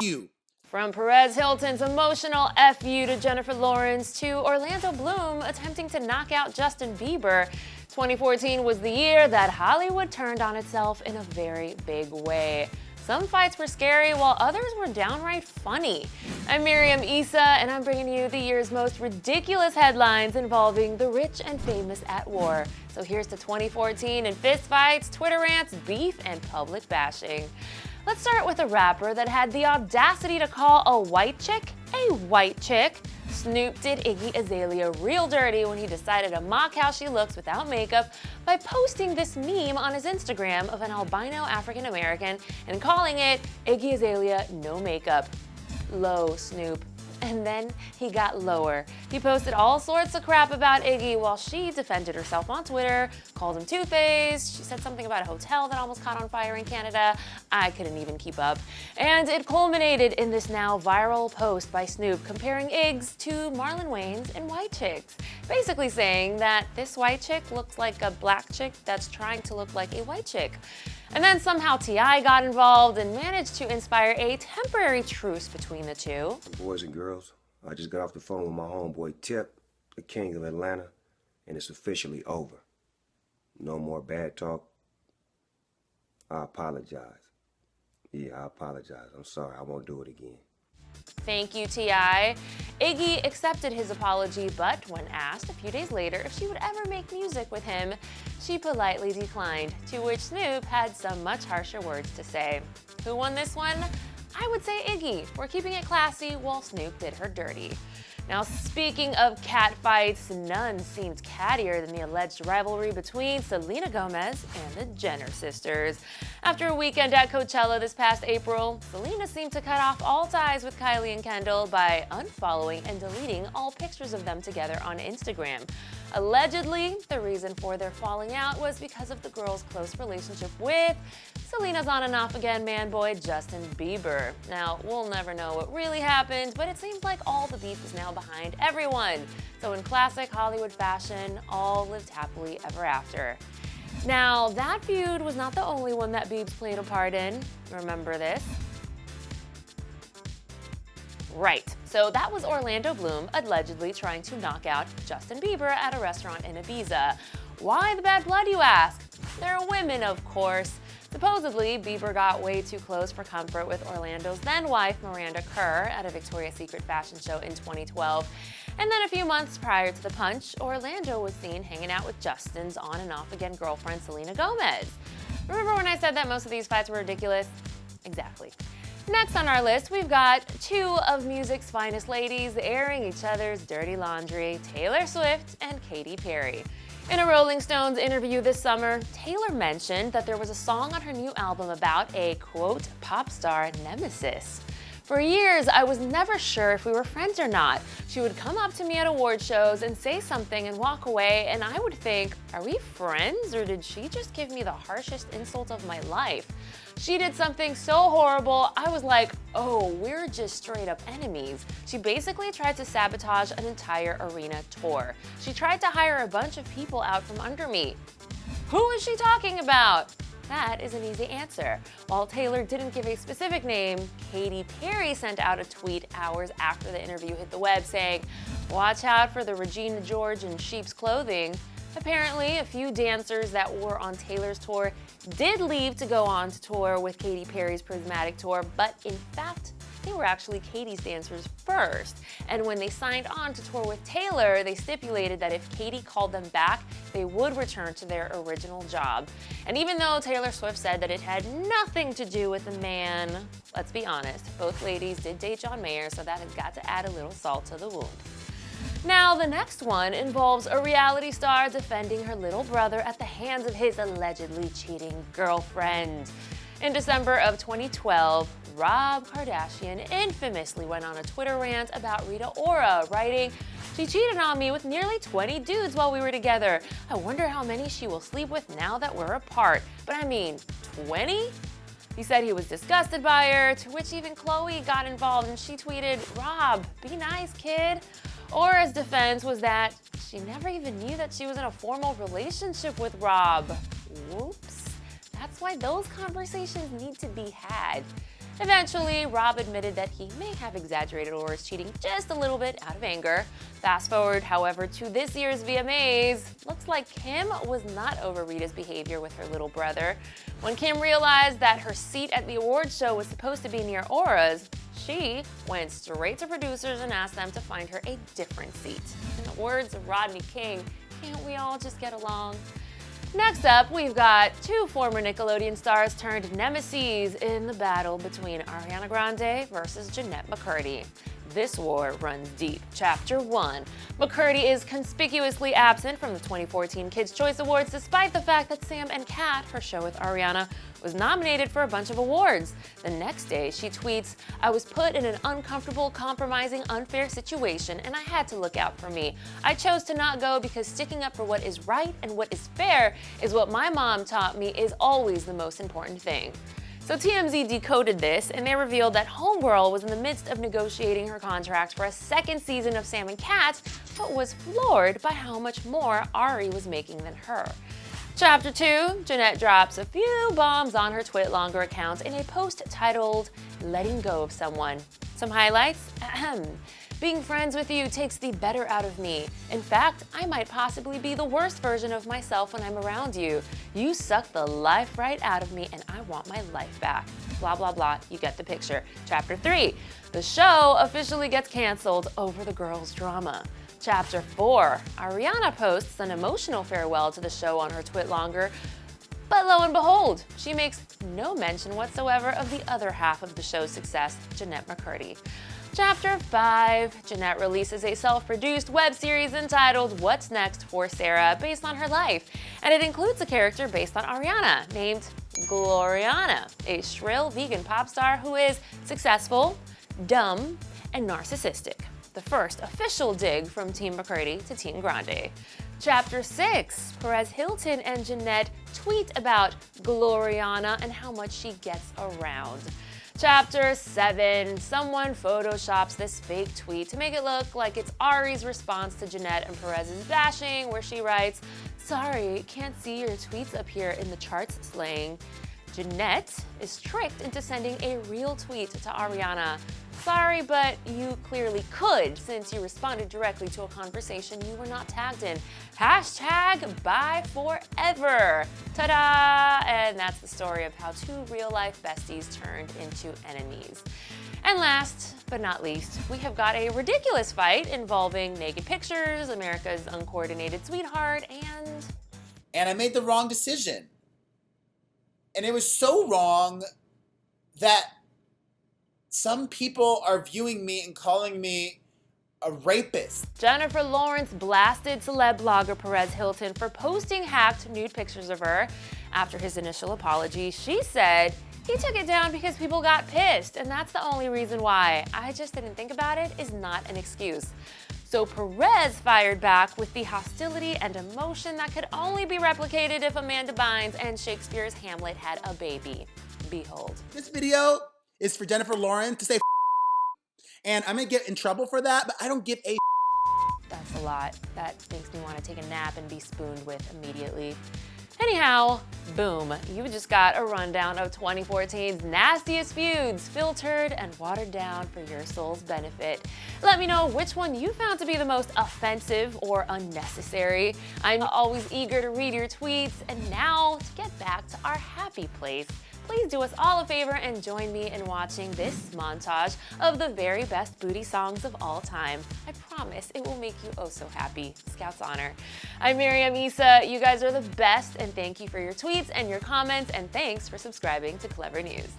you. From Perez Hilton's emotional F you to Jennifer Lawrence to Orlando Bloom attempting to knock out Justin Bieber, 2014 was the year that Hollywood turned on itself in a very big way. Some fights were scary while others were downright funny. I'm Miriam Issa and I'm bringing you the year's most ridiculous headlines involving the rich and famous at war. So here's to 2014 and fistfights, Twitter rants, beef, and public bashing. Let's start with a rapper that had the audacity to call a white chick a white chick. Snoop did Iggy Azalea real dirty when he decided to mock how she looks without makeup by posting this meme on his Instagram of an albino African American and calling it Iggy Azalea no makeup. Low, Snoop. And then he got lower. He posted all sorts of crap about Iggy while she defended herself on Twitter, called him two-faced. She said something about a hotel that almost caught on fire in Canada. I couldn't even keep up. And it culminated in this now viral post by Snoop comparing Iggs to Marlon Wayans and white chicks, basically saying that this white chick looks like a black chick that's trying to look like a white chick. And then somehow T.I. got involved and managed to inspire a temporary truce between the two. Boys and girls, I just got off the phone with my homeboy Tip, the king of Atlanta, and it's officially over. No more bad talk. I apologize. Yeah, I apologize. I'm sorry, I won't do it again. Thank you, T.I. Iggy accepted his apology, but when asked a few days later if she would ever make music with him, she politely declined, to which Snoop had some much harsher words to say. Who won this one? I would say Iggy, for keeping it classy while Snoop did her dirty. Now, speaking of cat fights, none seemed cattier than the alleged rivalry between Selena Gomez and the Jenner sisters. After a weekend at Coachella this past April, Selena seemed to cut off all ties with Kylie and Kendall by unfollowing and deleting all pictures of them together on Instagram. Allegedly, the reason for their falling out was because of the girls' close relationship with Selena's on and off again man boy Justin Bieber. Now, we'll never know what really happened, but it seems like all the beef is now behind everyone. So in classic Hollywood fashion, all lived happily ever after. Now, that feud was not the only one that Biebs played a part in. Remember this? Right. So that was Orlando Bloom allegedly trying to knock out Justin Bieber at a restaurant in Ibiza. Why the bad blood, you ask? They're women, of course. Supposedly, Bieber got way too close for comfort with Orlando's then-wife, Miranda Kerr, at a Victoria's Secret fashion show in 2012. And then a few months prior to the punch, Orlando was seen hanging out with Justin's on and off again girlfriend, Selena Gomez. Remember when I said that most of these fights were ridiculous? Exactly. Next on our list, we've got two of music's finest ladies airing each other's dirty laundry, Taylor Swift and Katy Perry. In a Rolling Stones interview this summer, Taylor mentioned that there was a song on her new album about a, quote, pop star nemesis. For years, I was never sure if we were friends or not. She would come up to me at award shows and say something and walk away, and I would think, are we friends, or did she just give me the harshest insult of my life? She did something so horrible, I was like, oh, we're just straight up enemies. She basically tried to sabotage an entire arena tour. She tried to hire a bunch of people out from under me. Who is she talking about? That is an easy answer. While Taylor didn't give a specific name, Katy Perry sent out a tweet hours after the interview hit the web saying, watch out for the Regina George in sheep's clothing. Apparently, a few dancers that were on Taylor's tour did leave to go on to tour with Katy Perry's Prismatic tour, but in fact, they were actually Katy's dancers first. And when they signed on to tour with Taylor, they stipulated that if Katy called them back, they would return to their original job. And even though Taylor Swift said that it had nothing to do with the man, let's be honest, both ladies did date John Mayer, so that has got to add a little salt to the wound. Now, the next one involves a reality star defending her little brother at the hands of his allegedly cheating girlfriend. In December of 2012, Rob Kardashian infamously went on a Twitter rant about Rita Ora, writing, she cheated on me with nearly 20 dudes while we were together. I wonder how many she will sleep with now that we're apart. But I mean, 20? He said he was disgusted by her, to which even Khloe got involved and she tweeted, Rob, be nice, kid. Ora's defense was that she never even knew that she was in a formal relationship with Rob. Whoops. That's why those conversations need to be had. Eventually, Rob admitted that he may have exaggerated Ora's cheating just a little bit out of anger. Fast forward, however, to this year's VMAs. Looks like Kim was not over Rita's behavior with her little brother. When Kim realized that her seat at the awards show was supposed to be near Ora's, she went straight to producers and asked them to find her a different seat. In the words of Rodney King, can't we all just get along? Next up, we've got two former Nickelodeon stars turned nemesis in the battle between Ariana Grande versus Jennette McCurdy. This war runs deep. Chapter 1. McCurdy is conspicuously absent from the 2014 Kids' Choice Awards despite the fact that Sam and Cat, her show with Ariana, was nominated for a bunch of awards. The next day, she tweets, "I was put in an uncomfortable, compromising, unfair situation, and I had to look out for me. I chose to not go because sticking up for what is right and what is fair is what my mom taught me is always the most important thing." So TMZ decoded this, and they revealed that Homegirl was in the midst of negotiating her contract for a second season of Sam and Cat, but was floored by how much more Ari was making than her. Chapter 2, Jennette drops a few bombs on her TwitLonger account in a post titled, "Letting Go of Someone." Some highlights? Ahem. "Being friends with you takes the better out of me. In fact, I might possibly be the worst version of myself when I'm around you. You suck the life right out of me and I want my life back." Blah, blah, blah. You get the picture. Chapter 3, the show officially gets canceled over the girls' drama. Chapter 4, Ariana posts an emotional farewell to the show on her TwitLonger, but lo and behold, she makes no mention whatsoever of the other half of the show's success, Jennette McCurdy. Chapter 5, Jennette releases a self-produced web series entitled What's Next for Sarah, based on her life, and it includes a character based on Ariana named Gloriana, a shrill vegan pop star who is successful, dumb, and narcissistic. The first official dig from Team McCurdy to Team Grande. Chapter 6, Perez, Hilton, and Jennette tweet about Gloriana and how much she gets around. Chapter 7, someone photoshops this fake tweet to make it look like it's Ari's response to Jennette and Perez's bashing, where she writes, "Sorry, can't see your tweets up here in the charts slaying." Jennette is tricked into sending a real tweet to Ariana. "Sorry, but you clearly could since you responded directly to a conversation you were not tagged in. Hashtag bye forever." Ta-da! And that's the story of how two real-life besties turned into enemies. And last but not least, we have got a ridiculous fight involving naked pictures, America's uncoordinated sweetheart, and I made the wrong decision. And it was so wrong that some people are viewing me and calling me a rapist. Jennifer Lawrence blasted celeb blogger Perez Hilton for posting hacked nude pictures of her. After his initial apology, she said, "He took it down because people got pissed, and that's the only reason why. I just didn't think about it is not an excuse." So Perez fired back with the hostility and emotion that could only be replicated if Amanda Bynes and Shakespeare's Hamlet had a baby. Behold. This video is for Jennifer Lawrence to say and I'm gonna get in trouble for that, but I don't give a That's a lot. That makes me want to take a nap and be spooned with immediately. Anyhow, boom, you just got a rundown of 2014's nastiest feuds, filtered and watered down for your soul's benefit. Let me know which one you found to be the most offensive or unnecessary. I'm always eager to read your tweets, and now to get back to our happy place, please do us all a favor and join me in watching this montage of the very best booty songs of all time. I promise it will make you oh so happy. Scout's honor. I'm Miriam Issa. You guys are the best, and thank you for your tweets and your comments, and thanks for subscribing to Clevver News.